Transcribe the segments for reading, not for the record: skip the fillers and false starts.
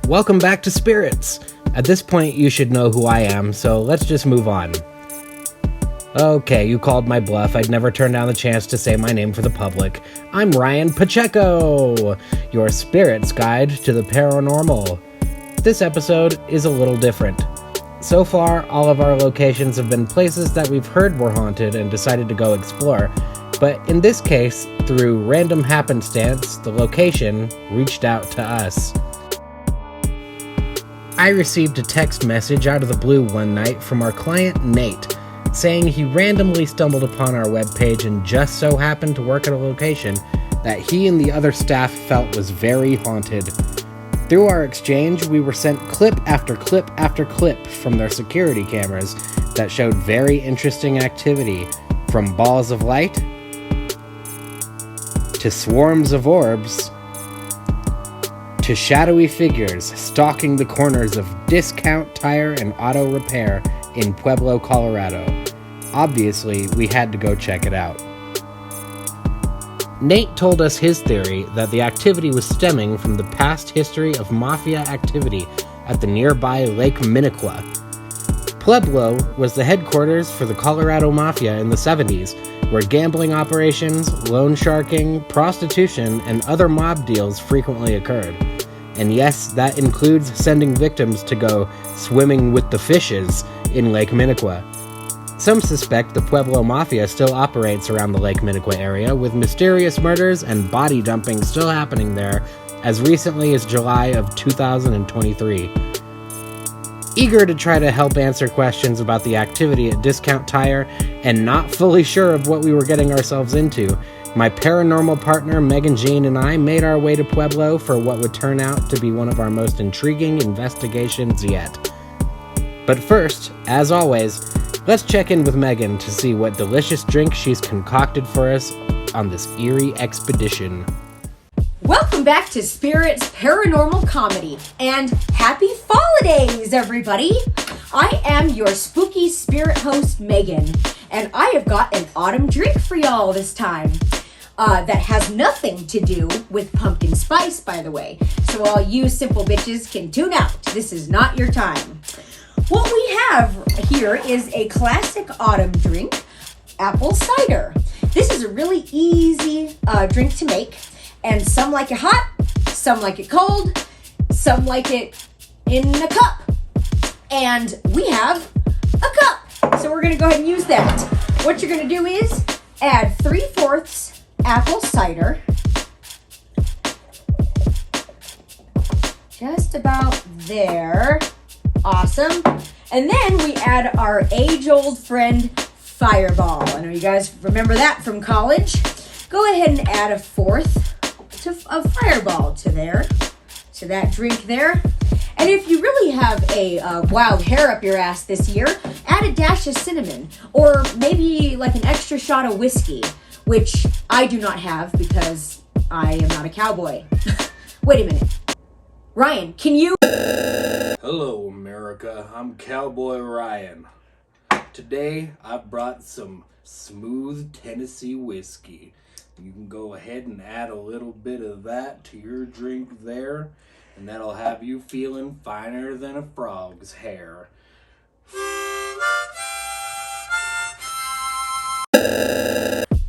Welcome back to Spirits. At this point, you should know who I am, so let's just move on. Okay, you called my bluff. I'd never turn down the chance to say my name for the public. I'm Ryan Pacheco, your Spirits Guide to the Paranormal. This episode is a little different. So far, all of our locations have been places that we've heard were haunted and decided to go explore. But in this case, through random happenstance, the location reached out to us. I received a text message out of the blue one night from our client Nate, saying he randomly stumbled upon our webpage and just so happened to work at a location that he and the other staff felt was very haunted. Through our exchange, we were sent clip after clip after clip from their security cameras that showed very interesting activity, from balls of light to swarms of orbs to shadowy figures stalking the corners of Discount Tire and Auto Repair in Pueblo, Colorado. Obviously, we had to go check it out. Nate told us his theory that the activity was stemming from the past history of mafia activity at the nearby Lake Minnequa. Pueblo was the headquarters for the Colorado Mafia in the 70s, where gambling operations, loan sharking, prostitution, and other mob deals frequently occurred. And yes, that includes sending victims to go swimming with the fishes in Lake Minnequa. Some suspect the Pueblo Mafia still operates around the Lake Minnequa area, with mysterious murders and body dumping still happening there as recently as July of 2023. Eager to try to help answer questions about the activity at Discount Tire and not fully sure of what we were getting ourselves into, my paranormal partner Megan Jean and I made our way to Pueblo for what would turn out to be one of our most intriguing investigations yet. But first, as always, let's check in with Megan to see what delicious drink she's concocted for us on this eerie expedition. Welcome back to Spirits Paranormal Comedy, and happy holidays, everybody! I am your spooky spirit host, Megan, and I have got an autumn drink for y'all this time. That has nothing to do with pumpkin spice, by the way. So all you simple bitches can tune out. This is not your time. What we have here is a classic autumn drink, apple cider. This is a really easy drink to make, and some like it hot, some like it cold, some like it in a cup. And we have a cup, so we're gonna go ahead and use that. What you're gonna do is add 3/4 apple cider, just about there. Awesome. And then we add our age-old friend, Fireball. I know you guys remember that from college. Go ahead and add 1/4 of Fireball to that drink there. And if you really have a wild hair up your ass this year, add a dash of cinnamon, or maybe like an extra shot of whiskey, which I do not have because I am not a cowboy. Wait a minute. Ryan, can you... Hello, America. I'm Cowboy Ryan. Today, I brought some smooth Tennessee whiskey. You can go ahead and add a little bit of that to your drink there, and that'll have you feeling finer than a frog's hair.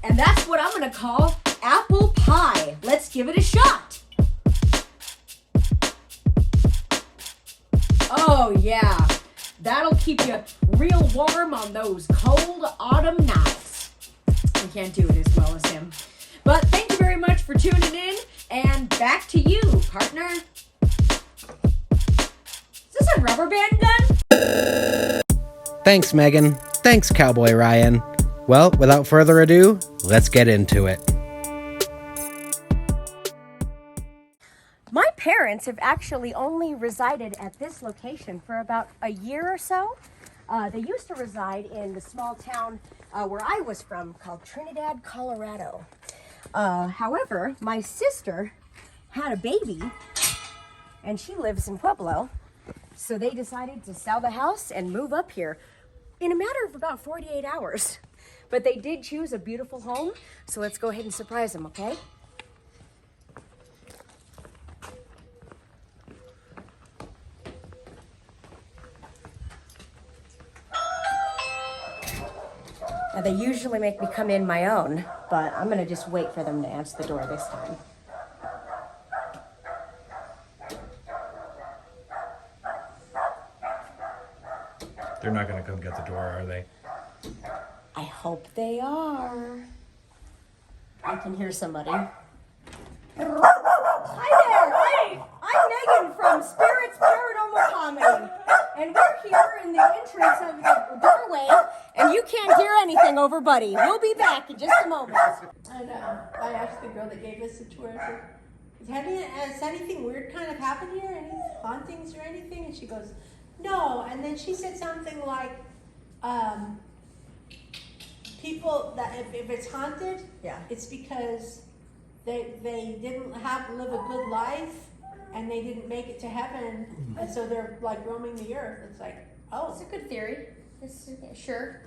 And that's what I'm gonna call apple pie. Let's give it a shot. Oh yeah, that'll keep you real warm on those cold autumn nights. I can't do it as well as him. But thank you very much for tuning in, and back to you, partner. Is this a rubber band gun? Thanks, Megan. Thanks, Cowboy Ryan. Well, without further ado, let's get into it. My parents have actually only resided at this location for about a year or so. They used to reside in the small town where I was from called Trinidad, Colorado. However, my sister had a baby and she lives in Pueblo. So they decided to sell the house and move up here in a matter of about 48 hours. But they did choose a beautiful home, so let's go ahead and surprise them, okay? Now, they usually make me come in my own, but I'm going to just wait for them to answer the door this time. They're not gonna come get the door, are they? I hope they are. I can hear somebody. Hi there! I'm Megan from Spirits Paranormal Comedy. And we're here in the entrance of the doorway, and you can't hear anything over Buddy. We'll be back in just a moment. And I asked the girl that gave us the tour, I said, has anything weird kind of happened here? Any hauntings or anything? And she goes, no. And then she said something like, people that if it's haunted, Yeah. it's because they didn't live a good life and they didn't make it to heaven, and so they're like roaming the earth. It's like, oh, It's a good theory. Sure.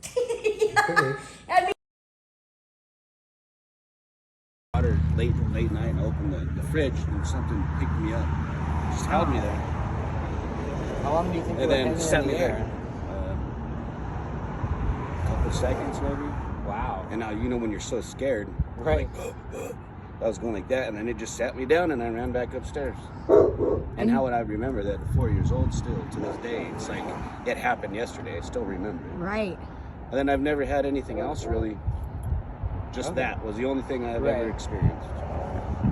Okay. I mean, Water late night, I opened the fridge and something picked me up, just held me there, How long do you think and we were then hanging set in me the there. air? A couple seconds maybe. Wow. And now when you're so scared, Right. I was going like that, and then it just sat me down, and I ran back upstairs. And how would I remember that at 4 years old still to this day? It's like it happened yesterday. I still remember it. right. And then I've never had anything else really. Just Okay. that was the only thing I've Right. ever experienced.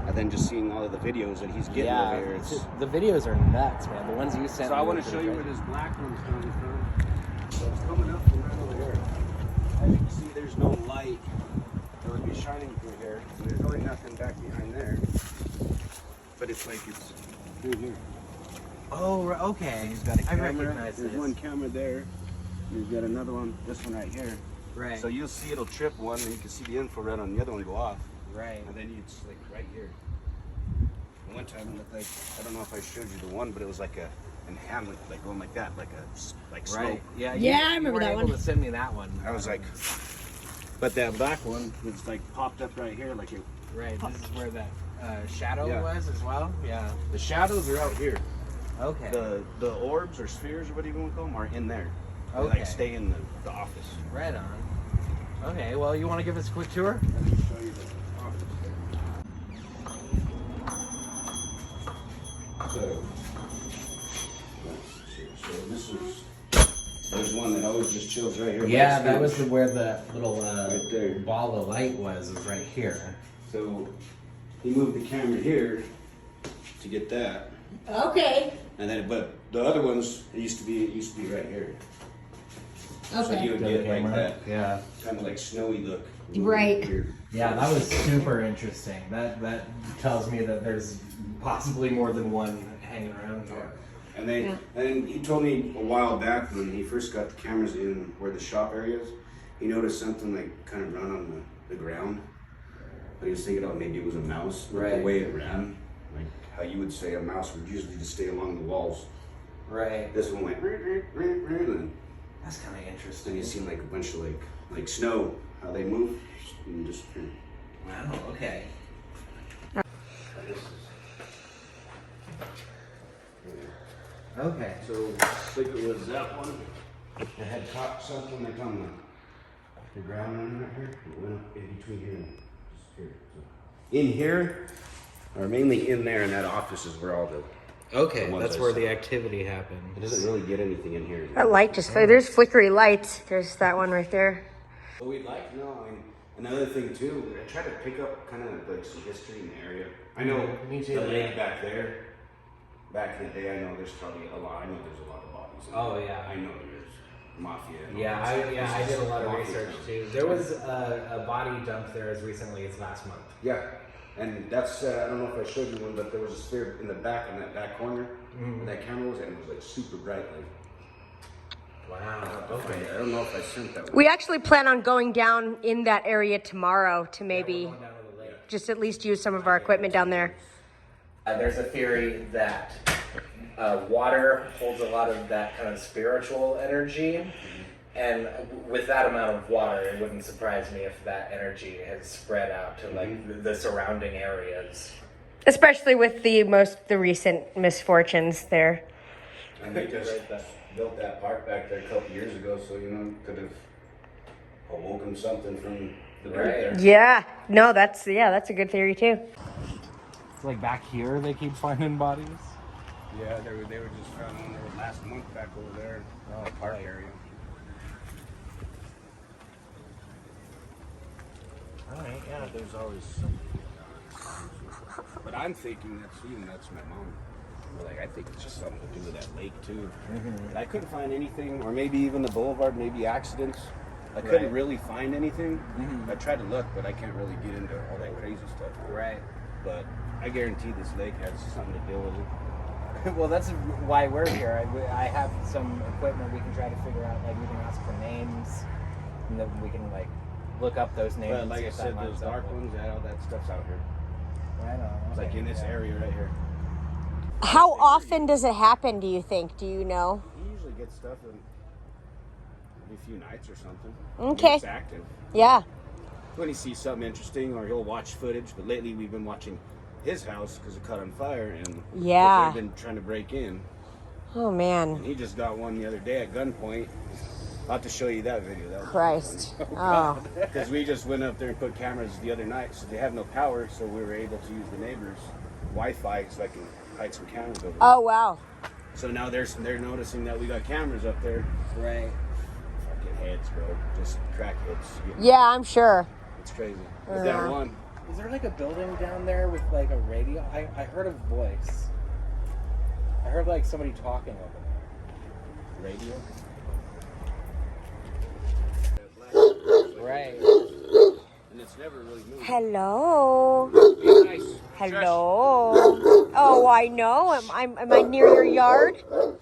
And then just seeing all of the videos that he's getting over here. It's, the videos are nuts, man. The ones you sent. so I me want were to show you where pretty this black one's coming from. So it's coming up from right over here. As you can see, there's no light that would be shining through here. And there's really nothing back behind there. But it's like it's through here. good. Oh, okay. He's got a I camera. recognize There's this. one camera there. He's got another one, this one right here. Right. So you'll see it'll trip one, and you can see the infrared on the other one go off. Right. And then it's like right here. And one time it looked like, I don't know if I showed you the one, but it was like an hamlet, like going like that, like slope. Right. Yeah. Yeah, I you remember were that able one. to send me that one. I was like, but that black one was like popped up right here, like it. Right. This is where that shadow Yeah. was as well. Yeah. The shadows are out here. Okay. The orbs or spheres or whatever you want to call them are in there. They Okay. like stay in the office. Right on. Okay. Well, you want to give us a quick tour? Let me show you the office there. So this is, there's one that always just chills right here. Yeah, that was where the little Right there. ball of light was right here. So he moved the camera here to get that, Okay. and then but the other ones it used to be right here. So you would get like that Yeah. kind of like snowy look. Right. Here. Yeah, that was super interesting. That tells me that there's possibly more than one hanging around here. And he told me a while back when he first got the cameras in where the shop area is, he noticed something like kind of run on the ground. But he was thinking, oh, maybe it was a mouse. But Right. the way it ran, like how you would say a mouse would usually just stay along the walls. Right. This one went, and That's kind of then interesting. you see like a bunch of like snow, how they move and just. Wow. Okay. Okay. So I think it was that one that had caught something like on the ground right here. It went up in between here and just here. So in here, or mainly in there in that office is where all the. Okay, The ones that's I where saw. the activity happened. It doesn't really get anything in here. That light just, there's flickery lights. There's that one right there. But we'd like to know, and another thing too, I try to pick up kind of like some history in the area. I know Me too, the lake yeah. back there, back in the day, I know there's probably a lot, I know there's a lot of bodies. in Oh, there. yeah. I know there's mafia. and all Yeah, that stuff. I did a lot of Mafia research town. too. There was a body dumped there as recently as last month. Yeah, and that's, I don't know if I showed you one, but there was a sphere in the back, in that back corner, where that camera was, and it was like super bright, like, Wow. okay. I don't know if I sent that one. We actually plan on going down in that area tomorrow to maybe Going down to the lake. just at least use some of our equipment down there. There's a theory that water holds a lot of that kind of spiritual energy, and with that amount of water, it wouldn't surprise me if that energy has spread out to like the surrounding areas. Especially with the recent misfortunes there. And they just built that park back there a couple years ago, so could have awoken something from the dirt there. Yeah. No, that's a good theory too. It's like back here they keep finding bodies. Yeah, they were just found one there last month back over there. Oh, the park area. Alright, yeah. There's always something. But I'm thinking that's my mom. Like, I think it's just something to do with that lake too. And I couldn't find anything, or maybe even the boulevard, maybe accidents. I couldn't really find anything. I tried to look, but I can't really get into all that crazy stuff. Right. But I guarantee this lake has something to do with it. Well, that's why we're here. I have some equipment we can try to figure out. Like, we can ask for names, and then we can, like, look up those names. But like I said, those dark ones, yeah, all that stuff's out here. Right on. It's like in this area right here. How often does it happen, do you think? Do you know? He usually gets stuff in maybe a few nights or something. Okay. It's active. Yeah. When he sees something interesting, or he'll watch footage. But lately, we've been watching his house because it caught on fire, and Yeah. they've been trying to break in. Oh man. And he just got one the other day at gunpoint. I'll have to show you that video. That was Christ. funny. Oh. Because we just went up there and put cameras the other night, so they have no power, so we were able to use the neighbors' Wi-Fi so I can hide some cameras over there. Oh wow. So now they're noticing that we got cameras up there. Right. Fucking heads, bro. Just crackheads. Yeah, I'm sure. It's crazy. But that one. Is there like a building down there with like a radio? I heard a voice. I heard like somebody talking over there. Radio? Right. And it's never really moved. Hello. Be nice. Hello. Oh, I know. Am I near your yard? Right now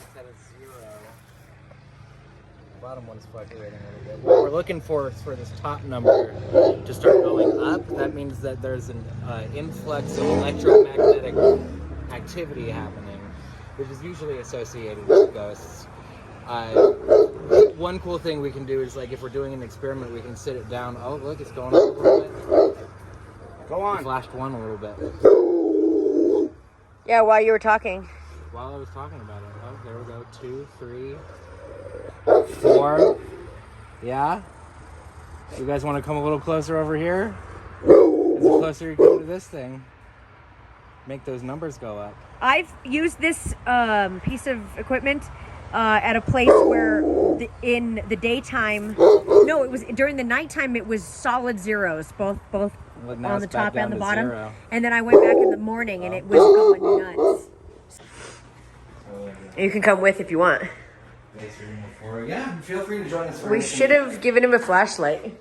it's at a 0. The bottom one's fluctuating a little bit. What we're looking for is for this top number to start going up. That means that there's an influx of electromagnetic activity happening, which is usually associated with ghosts. One cool thing we can do is, like, if we're doing an experiment, we can sit it down. Oh, look, it's going up a little bit. Go on. We flashed one a little bit. Yeah, while you were talking. While I was talking about it. Oh, there we go. 2, 3, 4. Yeah? You guys want to come a little closer over here? As the closer you come to this thing, make those numbers go up. I've used this piece of equipment at a place where in the daytime, no, it was during the nighttime, it was solid zeros, both Well, now on the it's back top down and the to bottom. 0. And then I went back in the morning and it was going nuts. You can come with if you want. Yeah, feel free to join us. We should have given him a flashlight.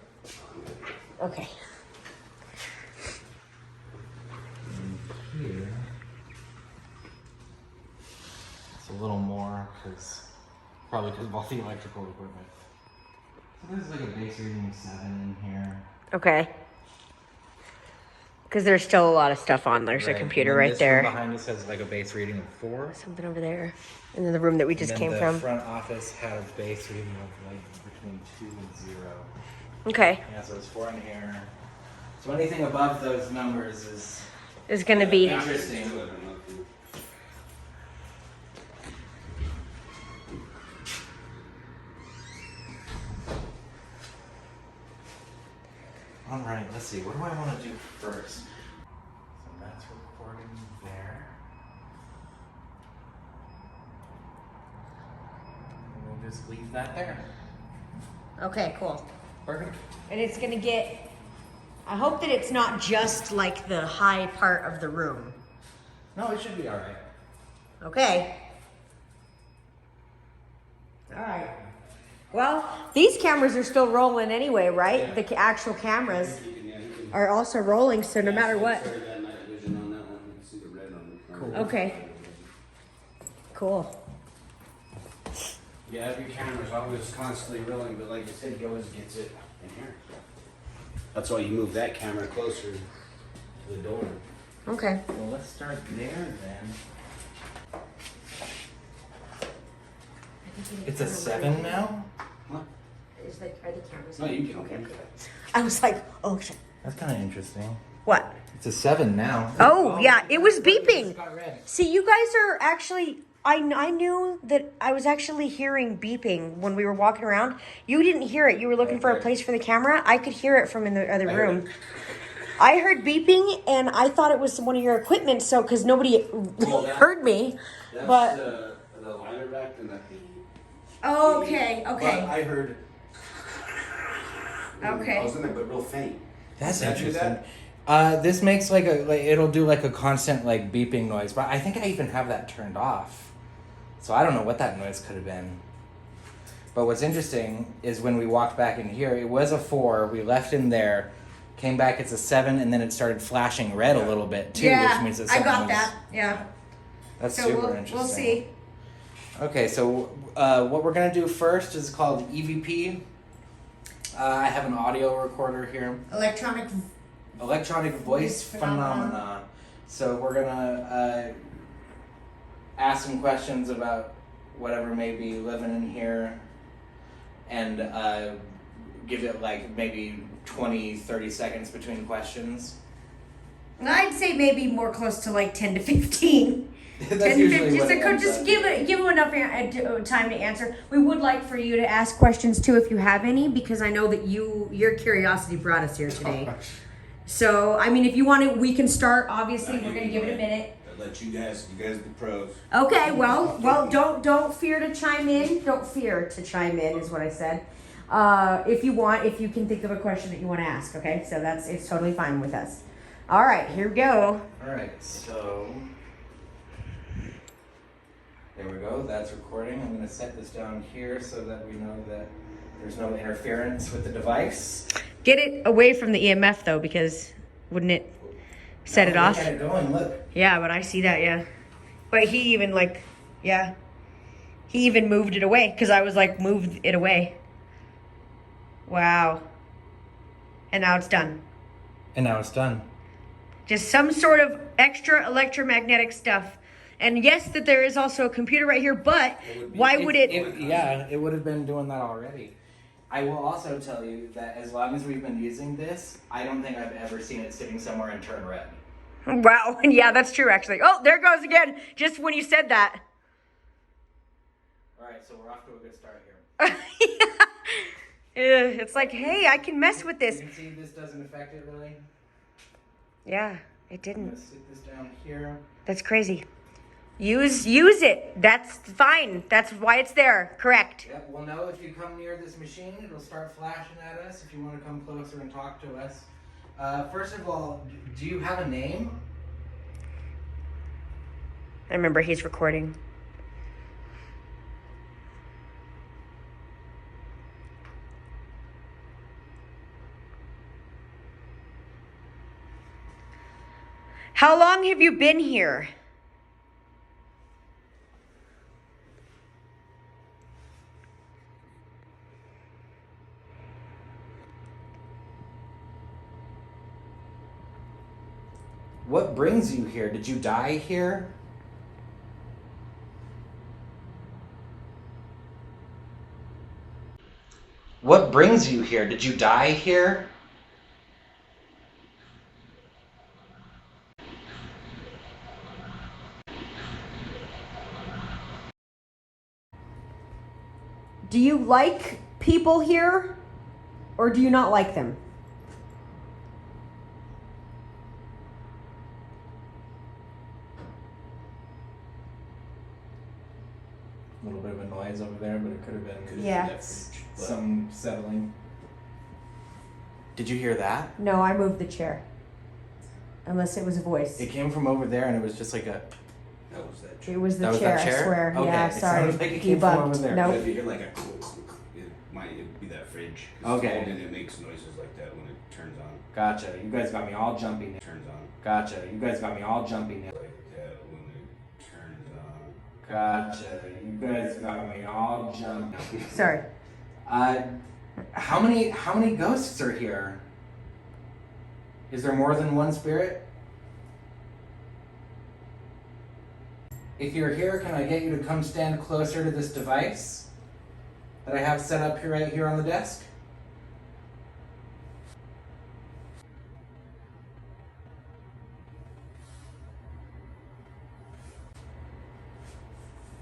Okay. Here. It's a little more, probably because of all the electrical equipment. So there's like a base reading of 7 in here. Okay. Because there's still a lot of stuff on. There's a computer right there. Room behind us has like a base reading of 4. Something over there. And then the room that we just came from. The front office had a base reading of like between 2 and 0. Okay. Yeah, so there's 4 in here. So anything above those numbers is It's going to be... interesting. All right, let's see. What do I want to do first? So that's recording there. And we'll just leave that there. Okay, cool. Perfect. And it's going to get... I hope that it's not just like the high part of the room. No, it should be all right. Okay. All right. Well, these cameras are still rolling anyway, right? Yeah. The actual cameras are also rolling, so no matter what. Cool. Okay. Cool. Yeah, every camera's always constantly rolling, but like I said, he always gets it in here. That's why you move that camera closer to the door. Okay. Well, let's start there then. It's a 7 now? What? Are the cameras? No, you can. Okay. I was like, oh shit. That's kind of interesting. What? It's a 7 now. Oh, yeah, it was It beeping. got red. See, you guys are actually I knew that I was actually hearing beeping when we were walking around. You didn't hear it. You were looking for a place for the camera. I could hear it from in the other room. I heard beeping, and I thought it was one of your equipment. So, because nobody heard me, but the liner back and that. oh, okay, But I heard. Okay. I was in there, but real faint. That's Did that do interesting. that? This makes like it'll do like a constant like beeping noise, but I think I even have that turned off. So I don't know what that noise could have been. But what's interesting is when we walked back in here, it was a 4. We left in there, came back, it's a 7, and then it started flashing red a little bit too, which means that I something got was, that. Yeah. That's So super interesting. we'll see. Okay, so what we're gonna do first is called EVP. I have an audio recorder here. Electronic voice phenomena. So we're gonna ask some questions about whatever may be living in here, and give it like maybe 20-30 seconds between questions. I'd say maybe more close to like 10 to 15. That's usually what it ends Just up give being. him enough time to answer. We would like for you to ask questions too if you have any, because I know that your curiosity brought us here today. So I mean, if you want to, we can start. Obviously, we're gonna give it a minute. I'll let you guys the pros. Okay, well, don't fear to chime in. Don't fear to chime in is what I said. If you can think of a question that you want to ask. Okay, so it's totally fine with us. All right, here we go. All right, so there we go. That's recording. I'm going to set this down here so that we know that there's no interference with the device. Get it away from the EMF though, because wouldn't it set it off? Look at it going. Look. Yeah, but I see that. Yeah, but he even he even moved it away because I was like, moved it away. Wow. And now it's done. And now it's done. Just some sort of extra electromagnetic stuff. And yes, that there is also a computer right here, but why would it? It would have been doing that already. I will also tell you that as long as we've been using this, I don't think I've ever seen it sitting somewhere and turn red. Wow. Yeah, that's true, actually. Oh, there it goes again. Just when you said that. All right, so we're off to a good start here. It's like, hey, I can mess with this. You can see this doesn't affect it really. Yeah, it I'm didn't. going to sit this down here. That's crazy. Use it. That's fine. That's why it's there. Correct. Yep, we'll know if you come near this machine, it'll start flashing at us if you want to come closer and talk to us. First of all, do you have a name? I remember he's recording. How long have you been here? What brings you here? Did you die here? What brings you here? Did you die here? Do you like people here, or do you not like them? A little bit of a noise over there, but it could have been Yeah. some settling. Did you hear that? No, I moved the chair. Unless it was a voice. It came from over there, and it was just like a. That was that. It was the That was chair, that chair? I swear. Okay, Yeah, it sorry. sounded like it came from over there. Nope. If you hear like a clunk, clunk, it might be that fridge. 'Cause Okay. it's old and it makes noises like that when it turns on. Gotcha. You guys got me all jumpy now. Turns on. Gotcha. You guys got me all jumpy now. Like that when it turns on. Gotcha. You guys got me all jumpy. Sorry. How many ghosts are here? Is there more than one spirit? If you're here, can I get you to come stand closer to this device that I have set up here, right here on the desk?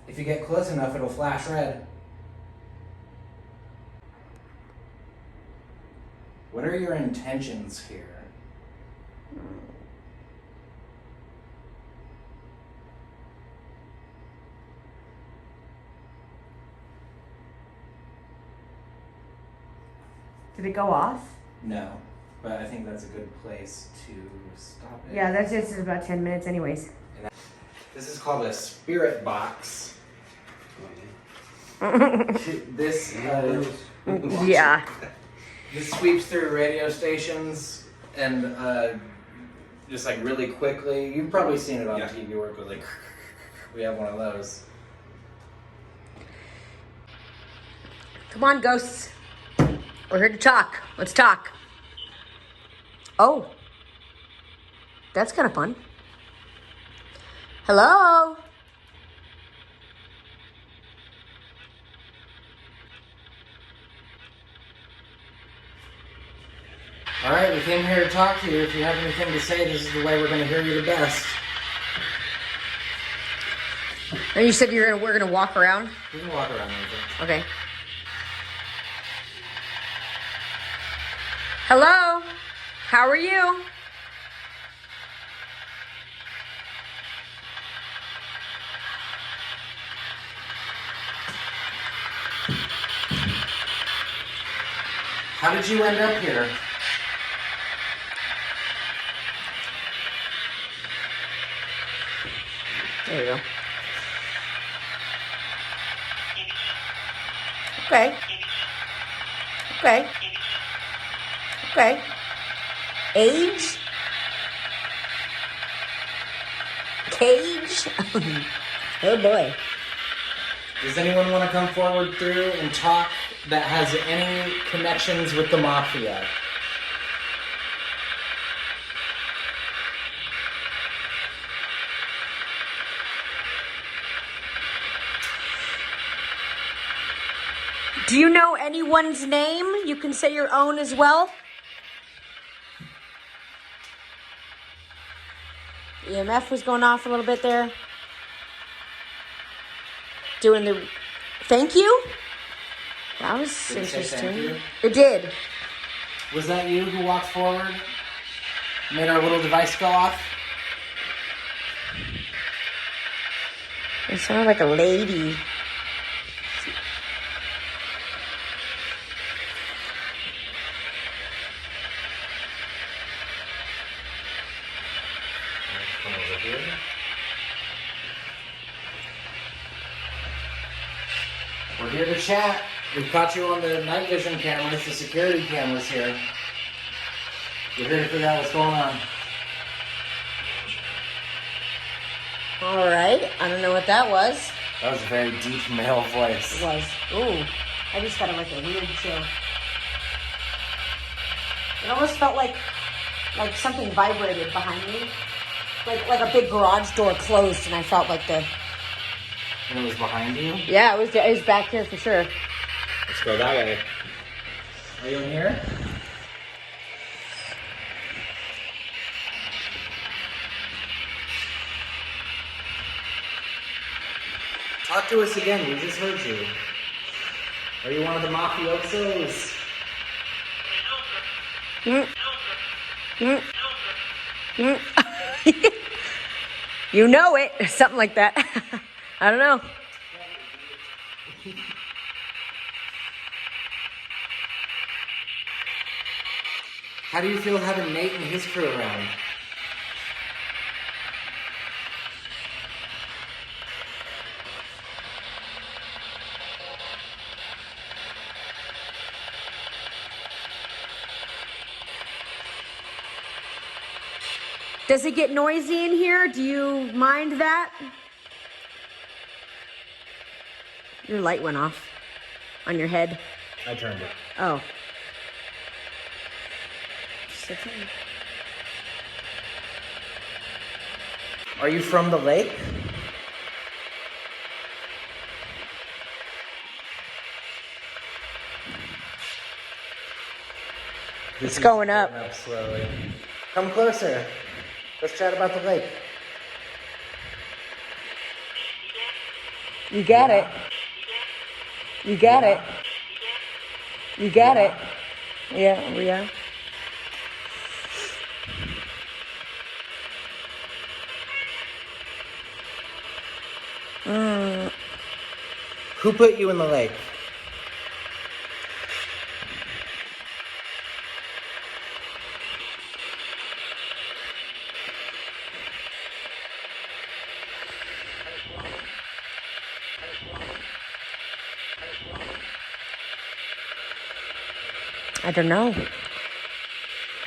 If you get close enough, it'll flash red. What are your intentions here? Did it go off? No, but I think that's a good place to stop it. Yeah, that's just about 10 minutes anyways. This is called a spirit box. This Yeah. this sweeps through radio stations and just like really quickly. You've probably seen it on TV where it goes like, we have one of those. Come on, ghosts. We're here to talk. Let's talk. Oh. That's kind of fun. Hello? All right, we came here to talk to you. If you have anything to say, this is the way we're going to hear you the best. And you said we're gonna walk around? We can walk around anything. Okay. Hello? How are you? How did you end up here? There you go. Okay. Okay. Okay. Age? Cage? Oh boy. Does anyone want to come forward through and talk that has any connections with the mafia? Do you know anyone's name? You can say your own as well. EMF was going off a little bit there. Doing the thank you? That was Did it say interesting. thank you? It did. Was that you who walked forward? Made our little device go off? It sounded like a lady. Come over here. We're here to chat. We've caught you on the night vision cameras, the security cameras here. We're here to figure out what's going on. All right. I don't know what that was. That was a very deep male voice. It was. Ooh. I just got like a weird chill. It almost felt like something vibrated behind me. Like a big garage door closed and I felt like the And it was behind you? yeah, it was back here for sure. Let's go that way. Are you in here? Talk to us again. We just heard you. Are you one of the mafiosos? You know it. Something like that. I don't know. How do you feel having Nate and his crew around? Does it get noisy in here? Do you mind that? Your light went off on your head. I turned it. Oh. Are you from the lake? It's going up. Going up slowly. Come closer. Let's chat about the lake. You get it. You get it. You get it. Yeah, yeah. Who put you in the lake? I don't know.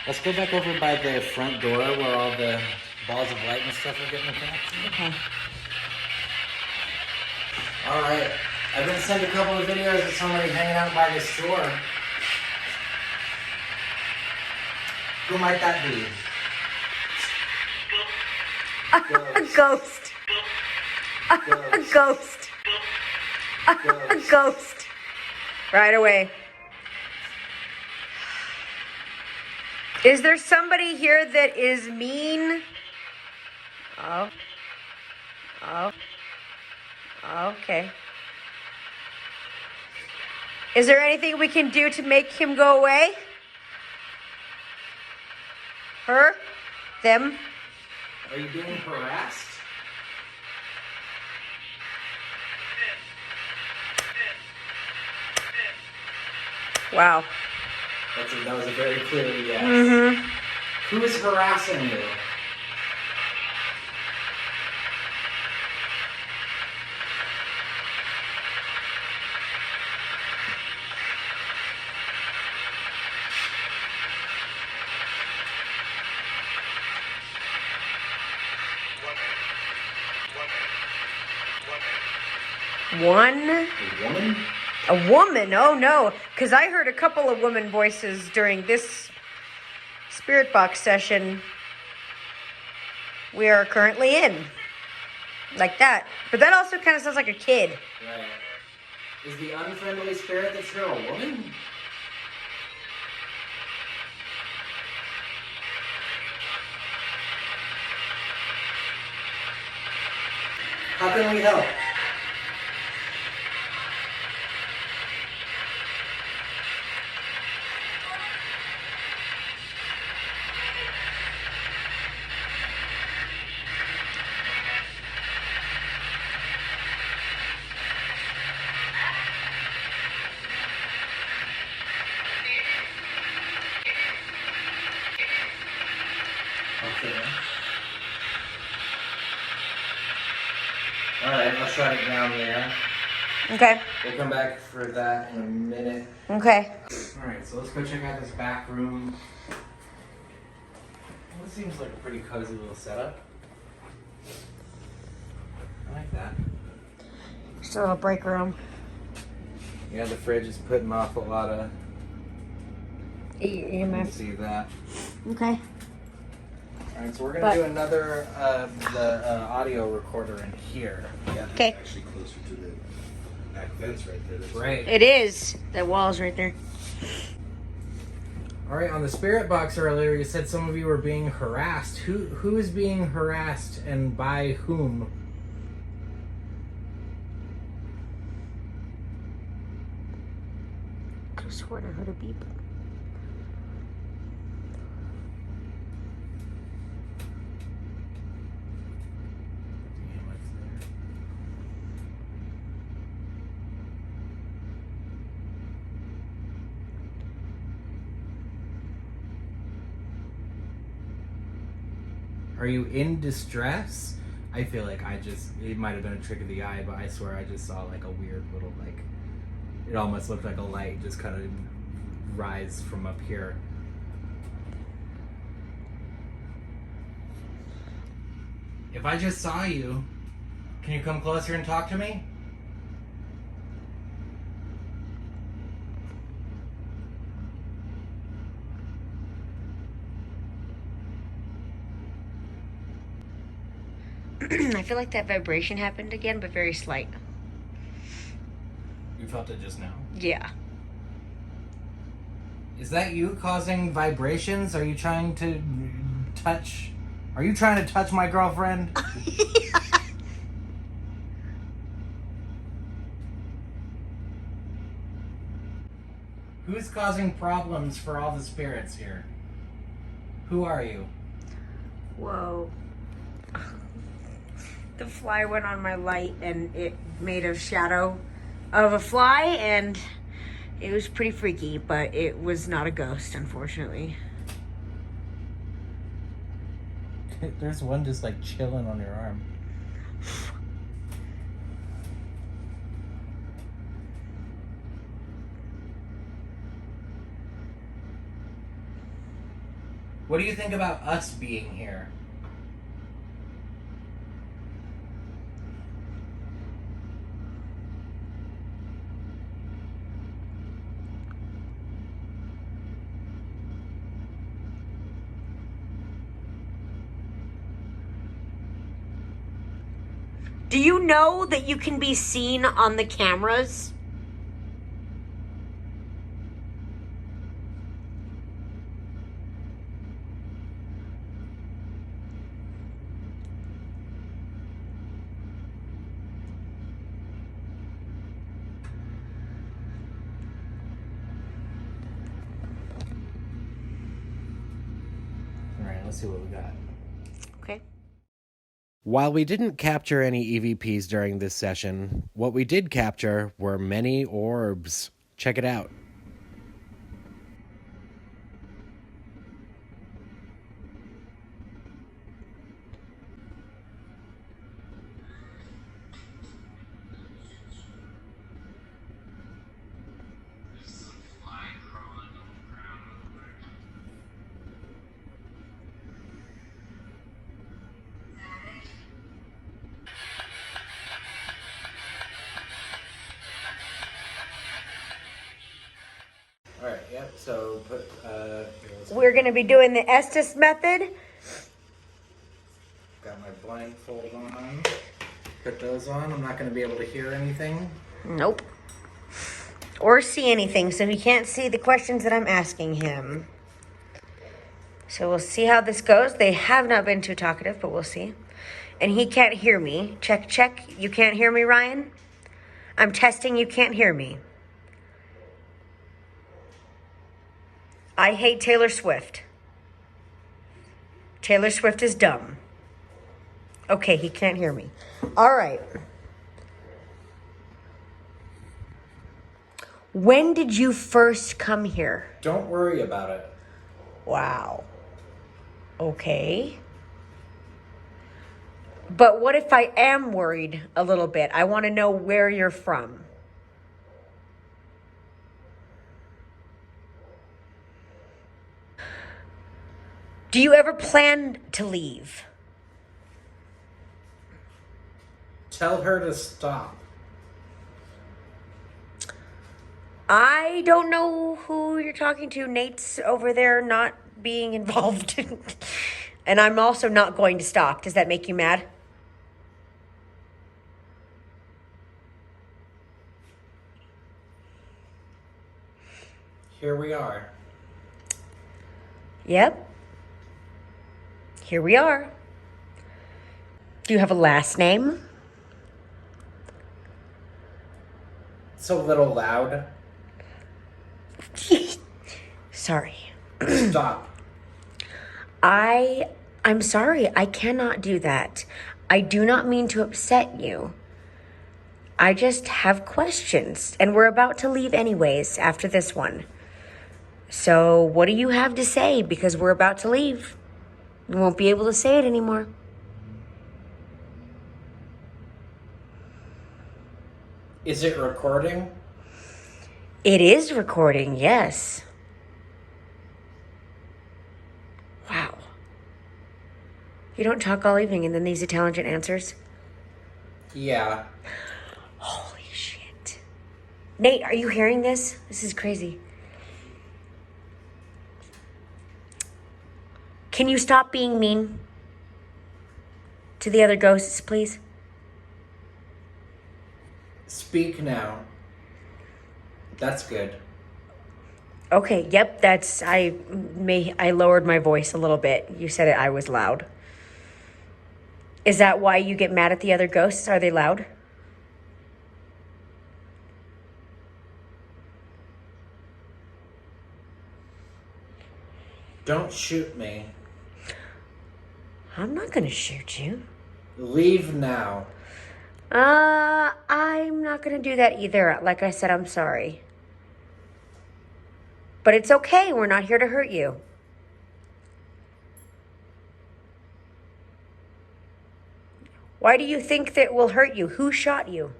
Let's go back over by the front door where all the balls of light and stuff are getting attacked. Okay. Alright. I've been sent a couple of videos of somebody hanging out by this shore. Who might that be? A ghost. A ghost. A ghost. Right away. Is there somebody here that is mean? Oh. Oh. Okay. Is there anything we can do to make him go away? Her? Them? Are you being harassed? Wow. That was a very clear yes. Mm-hmm. Who is harassing you? One? A woman? A woman? Oh no, because I heard a couple of woman voices during this spirit box session we are currently in. Like that. But that also kind of sounds like a kid. Right. Is the unfriendly spirit that's here a woman? How can we help? Okay. Alright, I'll shut it down there. Okay. We'll come back for that in a minute. Okay. Alright, so let's go check out this back room. Well, this seems like a pretty cozy little setup. I like that. Just a little break room. Yeah, the fridge is putting off a lot of... You can EMF. see that. Okay. Alright, so we're going to do another audio recorder in here. Yeah, Okay. actually closer to the back fence right there. That's Right. It is. That wall's right there. Alright, on the spirit box earlier, you said some of you were being harassed. Who is being harassed and by whom? I swear I heard a beep. Damn, it's there. Are you in distress? I feel like it might have been a trick of the eye, but I swear I just saw like a weird little it almost looked like a light just kind of rise from up here. If I just saw you, can you come closer and talk to me? I feel like that vibration happened again, but very slight. You felt it just now. Yeah. Is that you causing vibrations? Are you trying to touch? Are you trying to touch my girlfriend? Who's causing problems for all the spirits here? Who are you? Whoa. The fly went on my light and it made a shadow of a fly, and it was pretty freaky, but it was not a ghost, unfortunately. There's one just like chilling on your arm. What do you think about us being here? Do you know that you can be seen on the cameras? All right, let's see what we got. Okay. While we didn't capture any EVPs during this session, what we did capture were many orbs. Check it out. All right, yep, so put, We're going to be doing the Estes method. got my blindfold on. Put those on. I'm not going to be able to hear anything. Nope. Or see anything, so he can't see the questions that I'm asking him. So we'll see how this goes. They have not been too talkative, but we'll see. And he can't hear me. Check, check. You can't hear me, Ryan? I'm testing. You can't hear me. I hate Taylor Swift. Taylor Swift is dumb. Okay, he can't hear me. All right. When did you first come here? Don't worry about it. Wow. Okay. But what if I am worried a little bit? I want to know where you're from. Do you ever plan to leave? Tell her to stop. I don't know who you're talking to. Nate's over there not being involved. And I'm also not going to stop. Does that make you mad? Here we are. Yep. Here we are. Do you have a last name? It's a little loud. Sorry. Stop. I'm sorry. I cannot do that. I do not mean to upset you. I just have questions, and we're about to leave anyways after this one. So what do you have to say? Because we're about to leave. We won't be able to say it anymore. Is it recording? It is recording, yes. Wow. You don't talk all evening and then these intelligent answers? Yeah. Holy shit. Nate, are you hearing this? This is crazy. Can you stop being mean to the other ghosts, please? Speak now. That's good. Okay, yep, I lowered my voice a little bit. You said it, I was loud. Is that why you get mad at the other ghosts? Are they loud? Don't shoot me. I'm not gonna shoot you. Leave now. I'm not gonna do that either. Like I said, I'm sorry. But it's okay. We're not here to hurt you. Why do you think that will hurt you? Who shot you?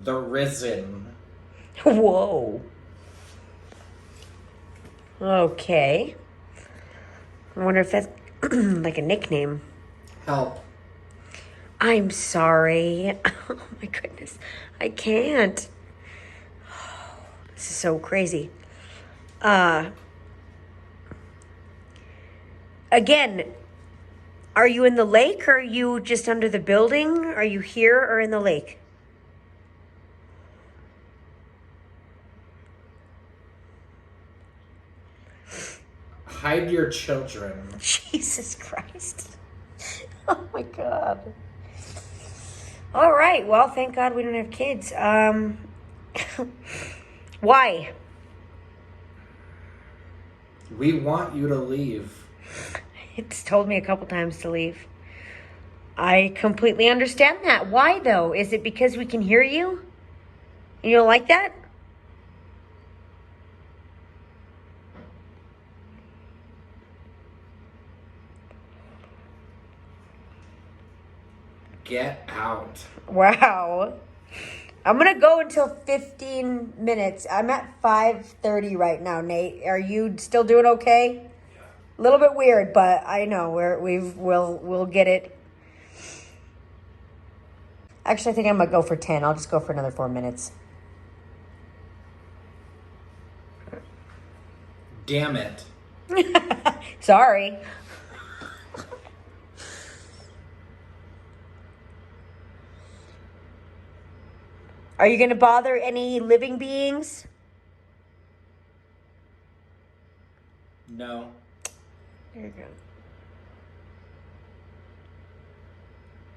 The Risen. Whoa. Okay. I wonder if that's like a nickname. Help. I'm sorry. Oh my goodness. I can't. This is so crazy. Again, are you in the lake or are you just under the building? Are you here or in the lake? Hide your children. Jesus Christ. Oh my God. All right. Well, thank God we don't have kids. Why? We want you to leave. It's told me a couple times to leave. I completely understand that. Why though? Is it because we can hear you? You don't like that? Get out. Wow. I'm going to go until 15 minutes. I'm at 5:30 right now, Nate. Are you still doing okay? A little bit weird, but I know we'll get it. Actually, I think I'm going to go for 10. I'll just go for another 4 minutes. Damn it. Sorry. Are you going to bother any living beings? No. There you go.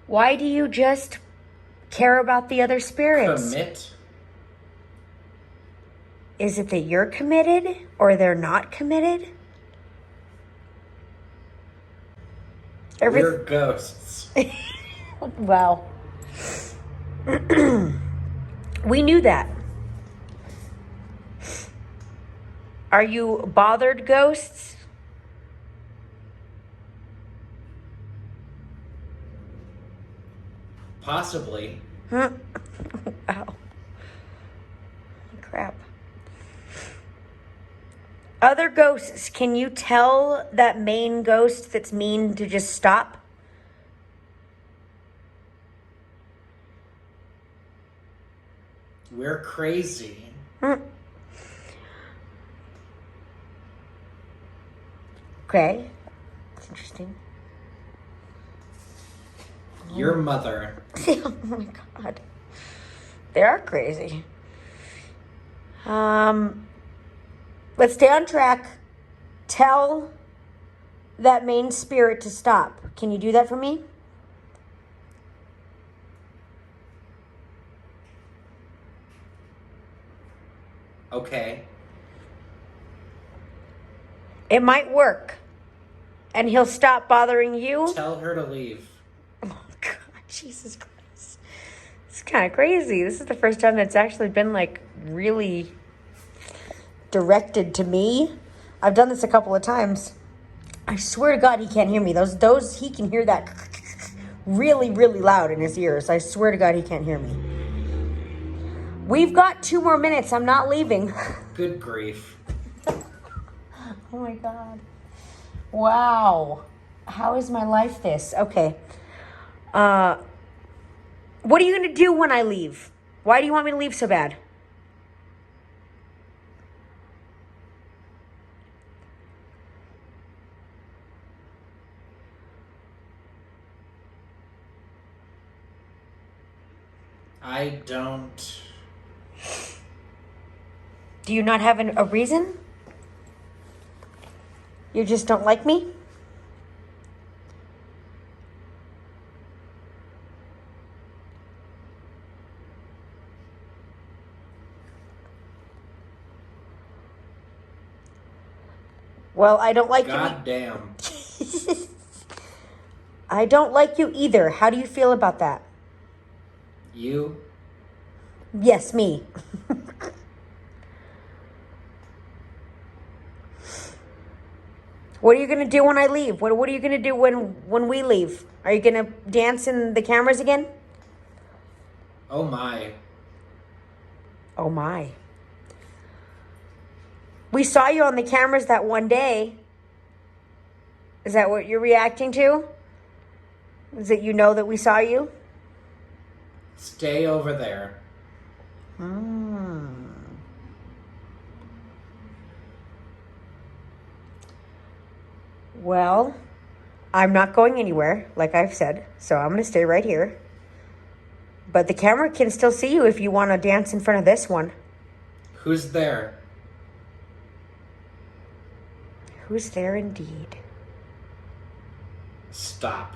Why do you just care about the other spirits? Commit. Is it that you're committed or they're not committed? We're ghosts. Wow. We knew that. Are you bothered ghosts? Possibly. Wow. Crap. Other ghosts, can you tell that main ghost that's mean to just stop? We're crazy. Okay. That's interesting. Your mother. Oh my God. They are crazy. Let's stay on track. Tell that main spirit to stop. Can you do that for me? Okay. It might work. And he'll stop bothering you. Tell her to leave. Oh God, Jesus Christ. It's kind of crazy. This is the first time that's actually been like really directed to me. I've done this a couple of times. I swear to God he can't hear me. Those he can hear that really, really loud in his ears. I swear to God he can't hear me. We've got 2 more minutes. I'm not leaving. Good grief. Oh my God. Wow. How is my life this? Okay. What are you going to do when I leave? Why do you want me to leave so bad? I don't. Do you not have a reason? You just don't like me? Well, I don't like God damn. you. I don't like you either. How do you feel about that? You? Yes, me. What are you gonna do when I leave? What are you gonna do when we leave? Are you gonna dance in the cameras again? Oh my. Oh my. We saw you on the cameras that one day. Is that what you're reacting to? Is it you know that we saw you? Stay over there. Well, I'm not going anywhere, like I've said, so I'm going to stay right here. But the camera can still see you if you want to dance in front of this one. Who's there? Who's there indeed? Stop.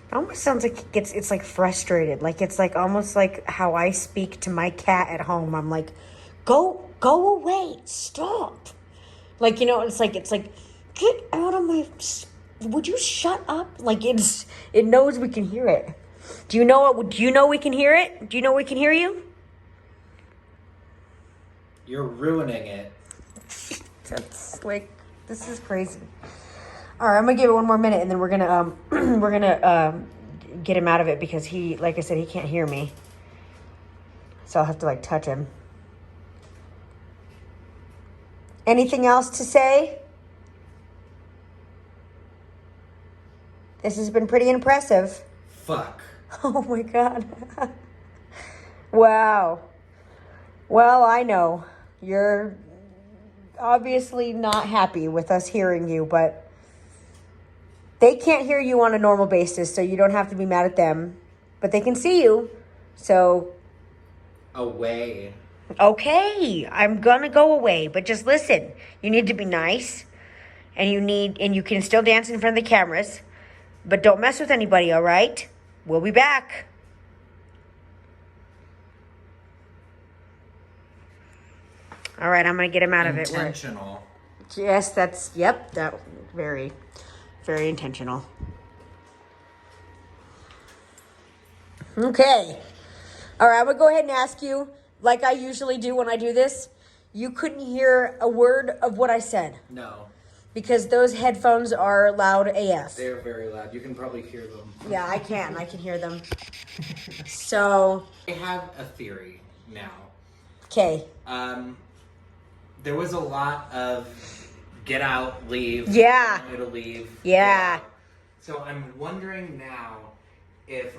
It almost sounds like it's like frustrated. Like it's like almost like how I speak to my cat at home. I'm like, go away, stop. Like, you know, it's like get out of my, would you shut up? Like it knows we can hear it. Do you know we can hear it? Do you know we can hear you? You're ruining it. That's like, this is crazy. All right, I'm gonna give it one more minute, and then we're gonna get him out of it because he, like I said, he can't hear me. So I'll have to like touch him. Anything else to say? This has been pretty impressive. Fuck. Oh my God. Wow. Well, I know you're obviously not happy with us hearing you, but they can't hear you on a normal basis, so you don't have to be mad at them. But they can see you, so... Away. Okay, I'm gonna go away, but just listen. You need to be nice, and you can still dance in front of the cameras, but don't mess with anybody, all right? We'll be back. All right, I'm gonna get him out of it. Intentional. Yes, that very, very intentional. Okay. All right, I'm gonna go ahead and ask you, like I usually do when I do this. You couldn't hear a word of what I said No. because those headphones are loud AF. They're very loud. You can probably hear them. Yeah, I can hear them. So. I have a theory now. Okay. There was a lot of get out, leave. Yeah. To leave. Yeah. So I'm wondering now if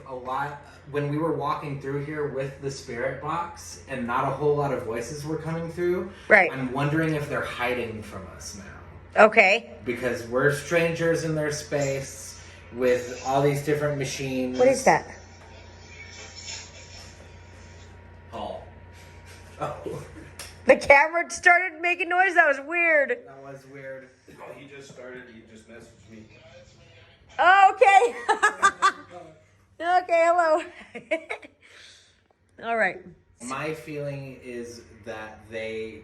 when we were walking through here with the spirit box and not a whole lot of voices were coming through. Right. I'm wondering if they're hiding from us now. Okay. Because we're strangers in their space with all these different machines. What is that? Paul. Oh. The camera started making noise. That was weird. That was weird. Oh, he just messaged me. Oh, okay. Okay, hello. All right. My feeling is that they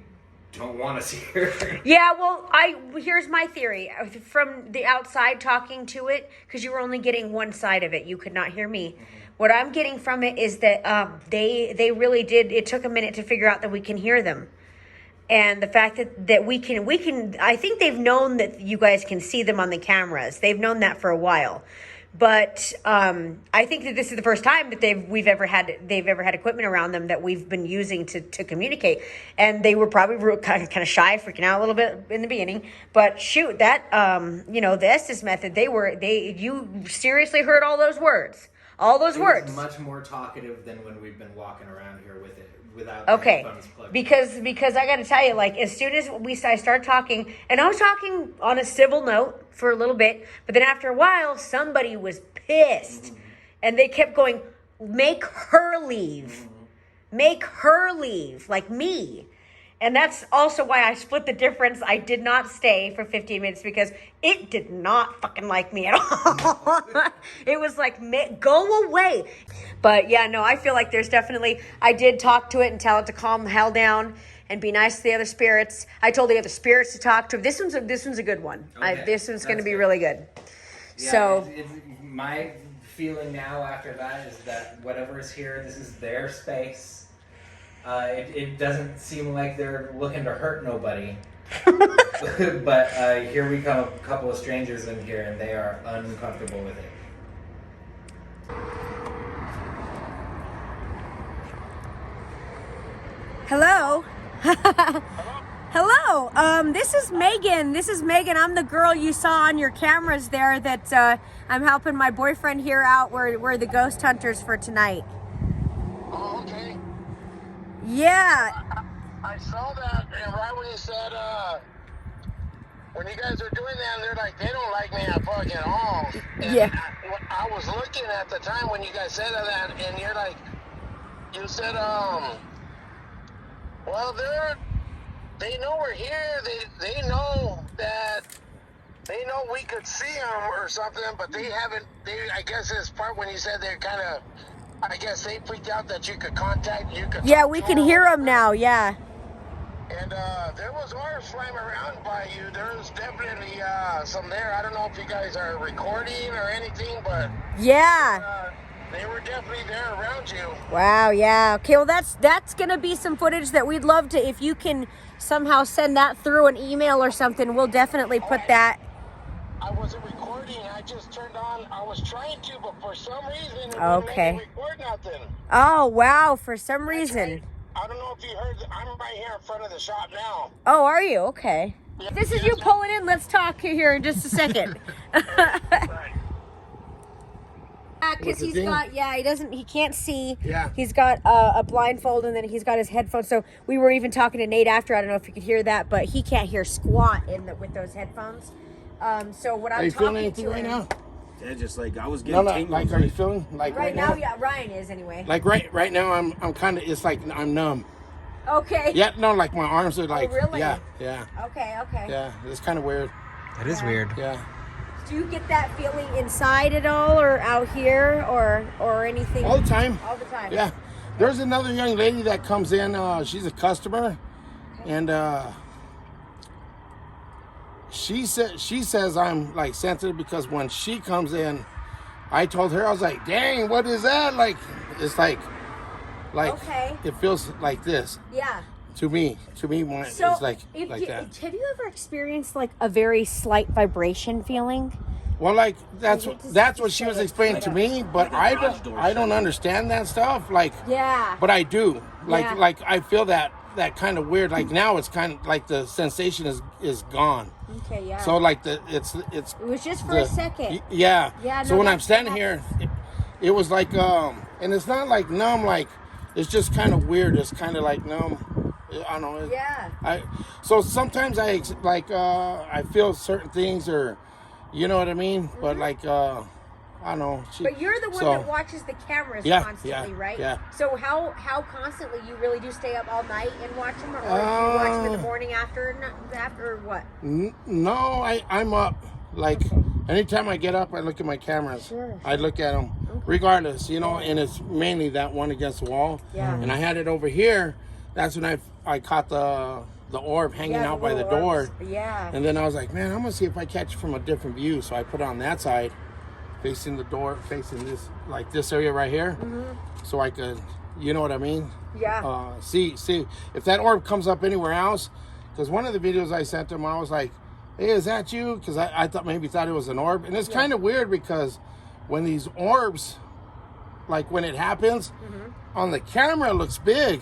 don't want us here. Yeah, well, here's my theory. From the outside talking to it, because you were only getting one side of it. You could not hear me. Mm-hmm. What I'm getting from it is that they really did. It took a minute to figure out that we can hear them. And the fact that we can, I think they've known that you guys can see them on the cameras. They've known that for a while. But I think that this is the first time that they've ever had equipment around them that we've been using to communicate, and they were probably kind of shy, freaking out a little bit in the beginning. But shoot, that the Estes method, you seriously heard all those words, words. Much more talkative than when we've been walking around here with it without okay, headphones plugged because I got to tell you, like as soon as I started talking, and I was talking on a civil note for a little bit, but then after a while, somebody was pissed, mm-hmm. and they kept going, "Make her leave, mm-hmm. Make her leave," like me. And that's also why I split the difference. I did not stay for 15 minutes because it did not fucking like me at all. It was like, go away. But yeah, no, I feel like there's definitely, I did talk to it and tell it to calm the hell down and be nice to the other spirits. I told the other spirits to talk to him. This one's a good one. Okay, This one's going to be good. really good. Yeah, So it's my feeling now after that is that whatever is here, this is their space. It doesn't seem like they're looking to hurt nobody. But here we come, a couple of strangers in here, and they are uncomfortable with it. hello. Hello. This is Megan. I'm the girl you saw on your cameras there that I'm helping my boyfriend here out. We're the ghost hunters for tonight. Oh, okay. Yeah. I saw that, and right when you said, when you guys are doing that, they're like, they don't like me at fucking all. And Yeah. I was looking at the time when you guys said that, and you're like, you said, well, they know we're here. They know that, they know we could see them or something, but they haven't, I guess this part when you said they're kind of, I guess they freaked out that you could contact, you could. Yeah, we can hear them now. Yeah. And there was orbs flying around by you. There's definitely some there. I don't know if you guys are recording or anything, but Yeah. they were definitely there around you. Wow. Yeah. Okay. Well, that's gonna be some footage that we'd love to. If you can somehow send that through an email or something, we'll definitely put that. I wasn't recording. I just turned on. I was trying to, but for some reason, it Okay. wouldn't let me record nothing. Oh wow! For some reason. I don't know if you heard. I'm right here in front of the shop now. Oh, are you? Okay. This is you pulling in. Let's talk here in just a second. Right. Because he's got, he can't see. Yeah. He's got a blindfold and then he's got his headphones. So we were even talking to Nate after. I don't know if you could hear that, but he can't hear squat with those headphones. So what I'm Are you talking feeling anything to right him, now? Yeah, just like I was getting tingles. Like, are you feeling like Right now, yeah, Ryan is anyway. Like right now, I'm kind of. It's like I'm numb. Okay. Yeah, no, like my arms are like. really? Yeah. Okay. Yeah, it's kind of weird. That is weird. Yeah. Do you get that feeling inside at all, or out here, or anything? All the time. All the time. Yeah. There's another young lady that comes in. She's a customer, and she says I'm like sensitive because when she comes in, I told her I was like, "Dang, what is that?" Like, it's like Okay. it feels like this Yeah. to me. When So, it's like that. have you ever experienced like a very slight vibration feeling? Well, like that's hate to what she was say it, explaining to me, but I don't understand that stuff. Like, Yeah. but I do. Like, Yeah. like I feel that kind of weird. Like now, it's kind of like the sensation is gone. Okay, yeah. So like it's it was just for a second. Yeah. Yeah, So no, when I'm that's- standing here, it was like and it's not like numb. Like it's just kind of weird. It's kind of like numb. I don't know. Yeah. So sometimes I feel certain things, or you know what I mean. But like I don't know. But you're the one that watches the cameras constantly, right? Yeah. So how constantly you really do stay up all night and watch them, or do you watch them in the morning after or what? No, I'm up. Like anytime I get up, I look at my cameras. Sure. I look at them, regardless, you know. And it's mainly that one against the wall. Yeah. And I had it over here. That's when I caught the orb hanging out by the door. Orbs. Yeah. And then I was like, man, I'm gonna see if I catch it from a different view. So I put it on that side, facing the door, facing this, like this area right here, so I could, you know what I mean? Yeah. See if that orb comes up anywhere else. Because one of the videos I sent him, I was like, hey, is that you? Because I thought it was an orb. And it's kind of weird because when these orbs, like when it happens, on the camera it looks big.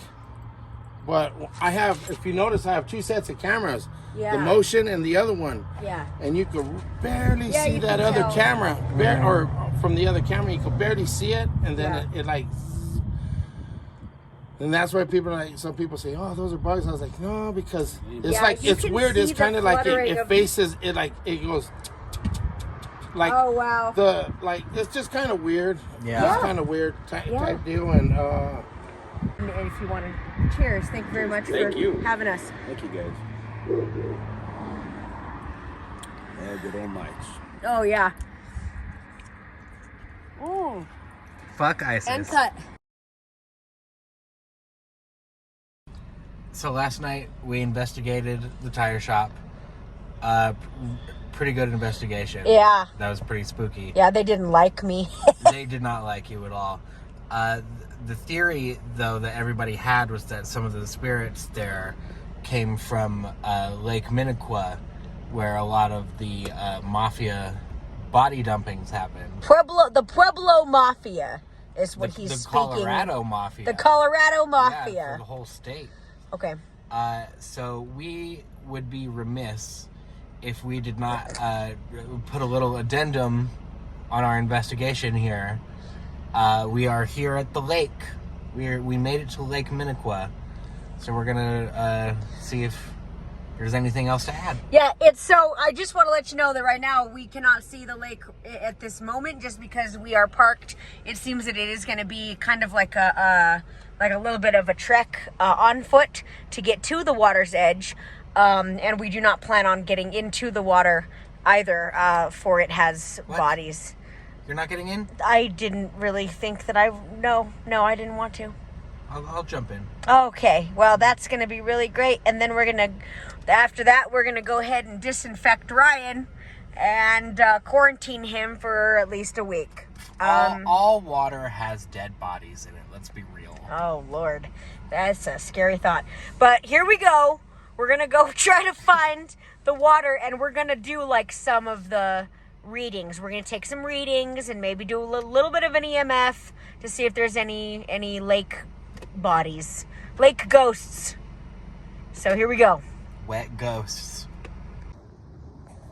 But if you notice, I have two sets of cameras. Yeah. The motion and the other one. Yeah. And you could barely Yeah, see you that can other tell. camera. Or from the other camera, you could barely see it. And then it like... And that's why some people say, oh, those are bugs. I was like, no, because it's Yeah, like, you it's can weird. see It's the kind of like fluttering it of- faces, it like, it goes... Like Oh, wow. it's just kind of weird. Yeah. It's kind of weird type deal. And And if you want to, cheers. Thank you very much for having us. Thank you, guys. Oh, good old Mike's. Oh, yeah. Oh. Fuck ISIS. And cut. So last night we investigated the tire shop. Pretty good investigation. Yeah. That was pretty spooky. Yeah, they didn't like me. They did not like you at all. The theory, though, that everybody had was that some of the spirits there came from Lake Minnequa, where a lot of the mafia body dumpings happen. The Pueblo Mafia is what he's speaking. The Colorado Mafia. The Colorado Mafia. Yeah, for the whole state. Okay. So we would be remiss if we did not put a little addendum on our investigation here. We are here at the lake. We made it to Lake Minnequa. So we're gonna see if there's anything else to add. Yeah, so I just want to let you know that right now we cannot see the lake at this moment just because we are parked. It seems that it is going to be kind of like a little bit of a trek on foot to get to the water's edge. And we do not plan on getting into the water either, for it has bodies. You're not getting in? I didn't really think that no, I didn't want to. I'll jump in. Okay, well, that's going to be really great. And then after that, we're going to go ahead and disinfect Ryan and quarantine him for at least a week. All water has dead bodies in it, let's be real. Oh, Lord. That's a scary thought. But here we go. We're going to go try to find the water, and we're going to do like some of the readings. We're going to take some readings and maybe do a little bit of an EMF to see if there's any lake bodies, lake ghosts. So here we go. Wet ghosts.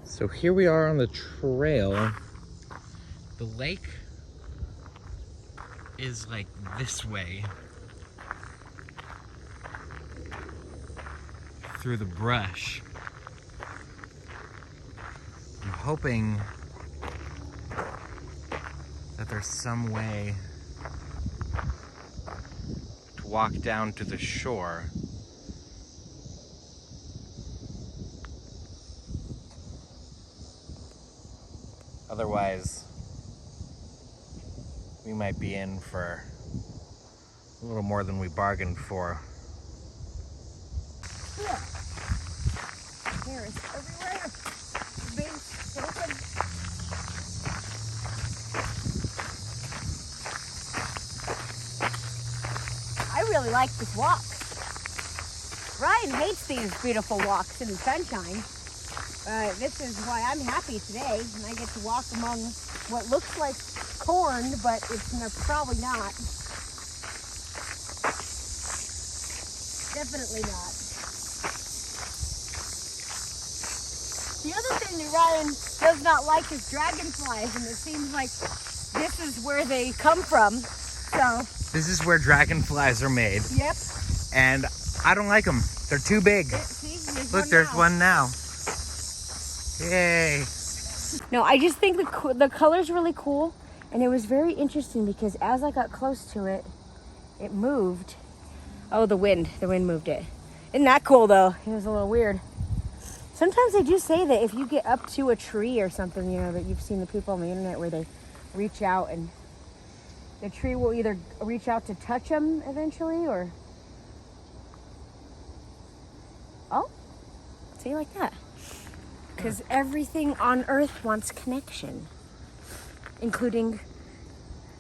So here we are on the trail. The lake is like this way through the brush. I'm hoping that there's some way to walk down to the shore. Otherwise, we might be in for a little more than we bargained for. Here, it's everywhere. It's open. I really like this walk. Ryan hates these beautiful walks in the sunshine. This is why I'm happy today, and I get to walk among what looks like corn, but it's probably not. Definitely not. The other thing that Ryan does not like is dragonflies, and it seems like this is where they come from. So This is where dragonflies are made. Yep. And I don't like them. They're too big. Look, there's one now. Yay. No, I just think the color's really cool, and it was very interesting because as I got close to it, it moved. Oh, the wind moved it. Isn't that cool though? It was a little weird. Sometimes they do say that if you get up to a tree or something, you know, that you've seen the people on the internet where they reach out and the tree will either reach out to touch them eventually or... Oh, see, like that. Because everything on Earth wants connection, including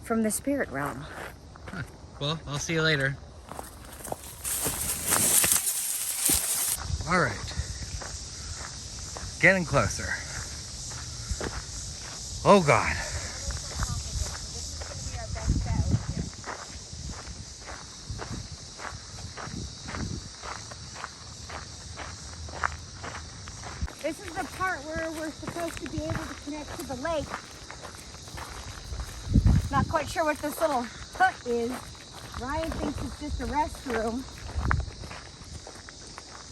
from the spirit realm. Huh. Well, I'll see you later. All right. Getting closer. Oh, God. This is the part where we're supposed to be able to connect to the lake. Not quite sure what this little hut is. Ryan thinks it's just a restroom.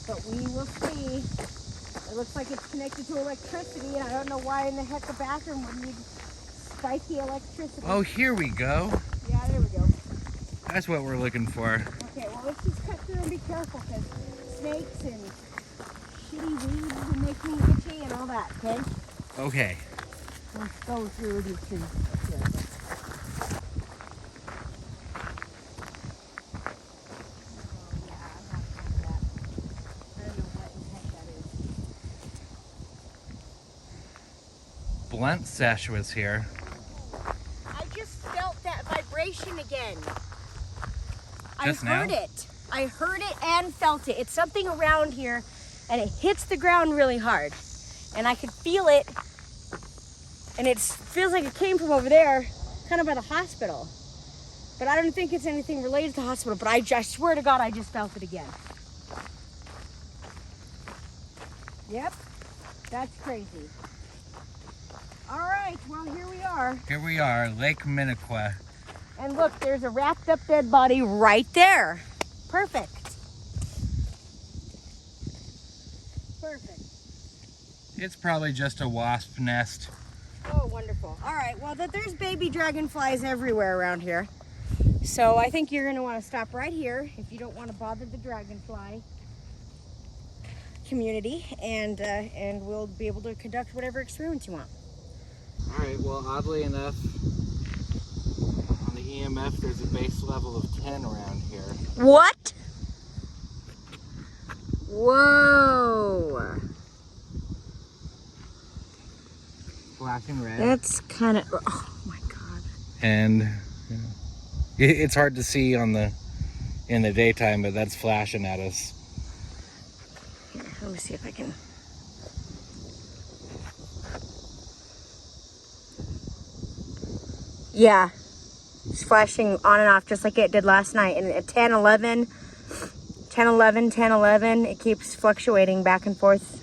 But we will see. It looks like it's connected to electricity, and I don't know why in the heck a bathroom would need spiky electricity. Oh, here we go. Yeah, there we go. That's what we're looking for. Okay, well, let's just cut through and be careful, because snakes and shitty weeds will make me itchy and all that, okay? Okay. Let's go through these trees. Here. Blunt Sesh was here. I just felt that vibration again. Just I heard it. I heard it and felt it. It's something around here, and it hits the ground really hard. And I could feel it, and it feels like it came from over there, kind of by the hospital. But I don't think it's anything related to the hospital, but I swear to God, I just felt it again. Yep, that's crazy. All right, well, here we are. Here we are, Lake Minnequa. And look, there's a wrapped up dead body right there. Perfect. Perfect. It's probably just a wasp nest. Oh, wonderful. All right, well, there's baby dragonflies everywhere around here. So I think you're gonna wanna stop right here if you don't wanna bother the dragonfly community, and we'll be able to conduct whatever experiments you want. All right, well, oddly enough, on the EMF, there's a base level of 10 around here. What? Whoa. Flashing red. That's kind of, oh my God. And it's hard to see in the daytime, but that's flashing at us. Here, let me see if I can. Yeah, it's flashing on and off just like it did last night. And at 10, 11, 10, 11, 10, 11, it keeps fluctuating back and forth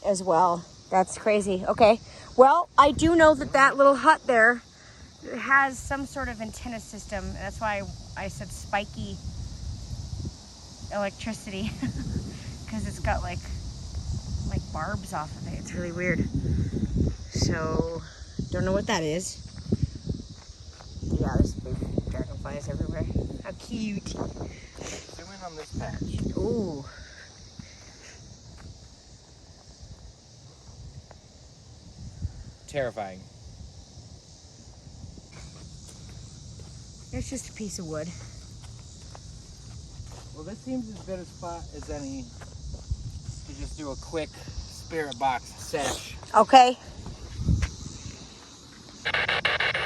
as well. That's crazy. Okay, well, I do know that little hut there has some sort of antenna system. That's why I said spiky electricity, because it's got like barbs off of it. It's really weird. So, don't know what that is. Yeah, there's big dragonflies everywhere. How cute. Zoom in on this patch. Ooh. Terrifying. It's just a piece of wood. Well, this seems as good a spot as any to just do a quick spirit box sesh. Okay.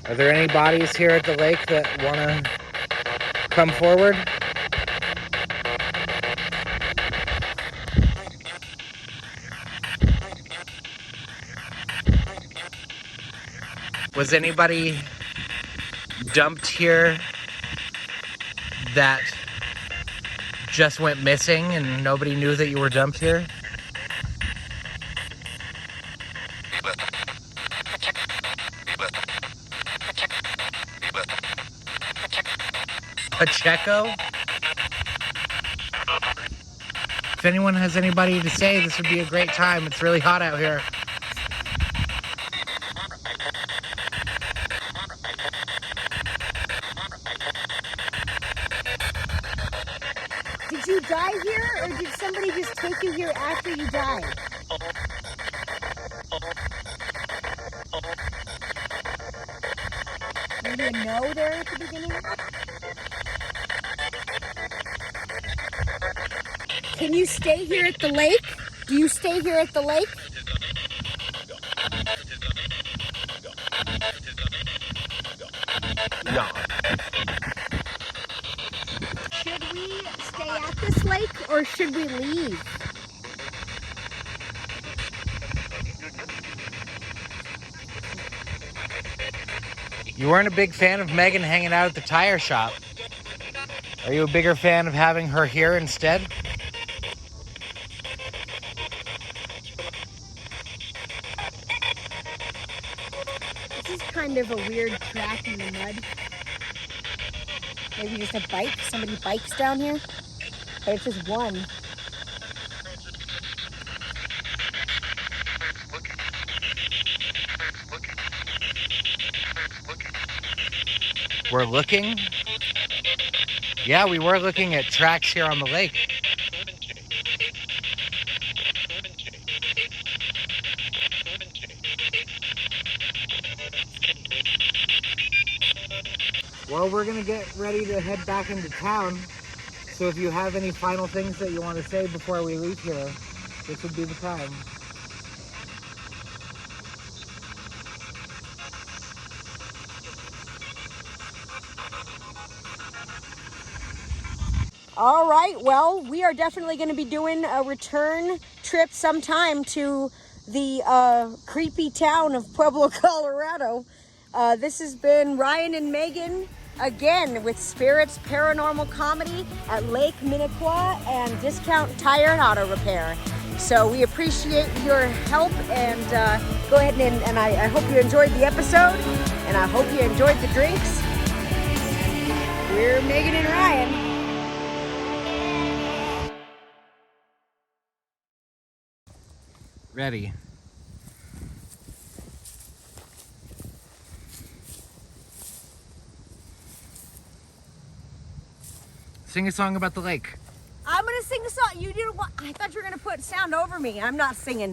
Are there any bodies here at the lake that want to come forward? Was anybody dumped here that just went missing and nobody knew that you were dumped here? Pacheco? If anyone has anybody to say, this would be a great time. It's really hot out here. Did you die here, or did somebody just take you here after you died? Maybe a no there at the beginning? Can you stay here at the lake? Do you stay here at the lake? Yeah. Should we stay at this lake, or should we leave? You weren't a big fan of Megan hanging out at the tire shop. Are you a bigger fan of having her here instead? This is kind of a weird track in the mud. Maybe just a bike. Somebody bikes down here. But it's just one. We're looking? Yeah, we were looking at tracks here on the lake. Well, we're gonna get ready to head back into town. So if you have any final things that you want to say before we leave here, this would be the time. All right, well, we are definitely going to be doing a return trip sometime to the creepy town of Pueblo, Colorado. This has been Ryan and Megan again with Spirits Paranormal Comedy at Lake Minnequa and Discount Tire and Auto Repair. So we appreciate your help, and go ahead and I hope you enjoyed the episode, and I hope you enjoyed the drinks. We're Megan and Ryan. Ready. Sing a song about the lake. I'm gonna sing the song. You didn't want. I thought you were gonna put sound over me. I'm not singing.